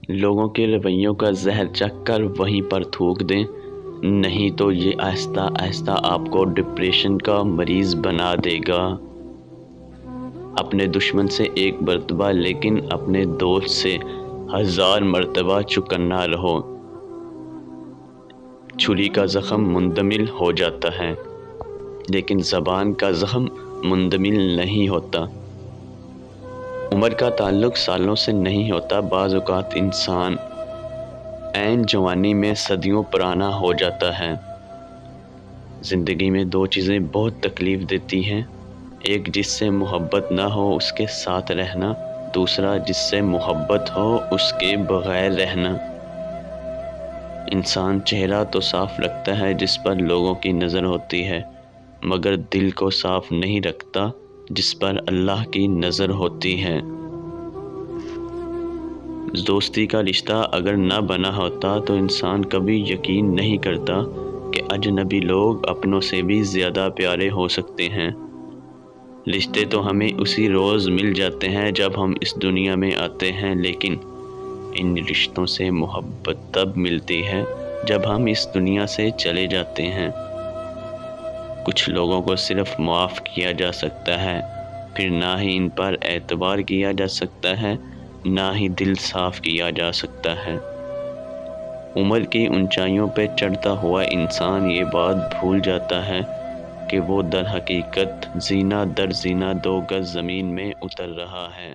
لوگوں کے رویوں کا زہر چکھ کر وہیں پر تھوک دیں، نہیں تو یہ آہستہ آہستہ آپ کو ڈپریشن کا مریض بنا دے گا۔ اپنے دشمن سے ایک مرتبہ لیکن اپنے دوست سے 1000 مرتبہ چکنا رہو۔ چھری کا زخم مندمل ہو جاتا ہے لیکن زبان کا زخم مندمل نہیں ہوتا۔ عمر کا تعلق سالوں سے نہیں ہوتا، بعض اوقات انسان عین جوانی میں صدیوں پرانا ہو جاتا ہے۔ زندگی میں دو چیزیں بہت تکلیف دیتی ہیں، ایک جس سے محبت نہ ہو اس کے ساتھ رہنا، دوسرا جس سے محبت ہو اس کے بغیر رہنا۔ انسان چہرہ تو صاف رکھتا ہے جس پر لوگوں کی نظر ہوتی ہے، مگر دل کو صاف نہیں رکھتا جس پر اللہ کی نظر ہوتی ہے۔ دوستی کا رشتہ اگر نہ بنا ہوتا تو انسان کبھی یقین نہیں کرتا کہ اجنبی لوگ اپنوں سے بھی زیادہ پیارے ہو سکتے ہیں۔ رشتے تو ہمیں اسی روز مل جاتے ہیں جب ہم اس دنیا میں آتے ہیں، لیکن ان رشتوں سے محبت تب ملتی ہے جب ہم اس دنیا سے چلے جاتے ہیں۔ کچھ لوگوں کو صرف معاف کیا جا سکتا ہے، پھر نہ ہی ان پر اعتبار کیا جا سکتا ہے، نہ ہی دل صاف کیا جا سکتا ہے۔ عمر کی اونچائیوں پہ چڑھتا ہوا انسان یہ بات بھول جاتا ہے کہ وہ در حقیقت زینہ در زینہ 2 گز زمین میں اتر رہا ہے۔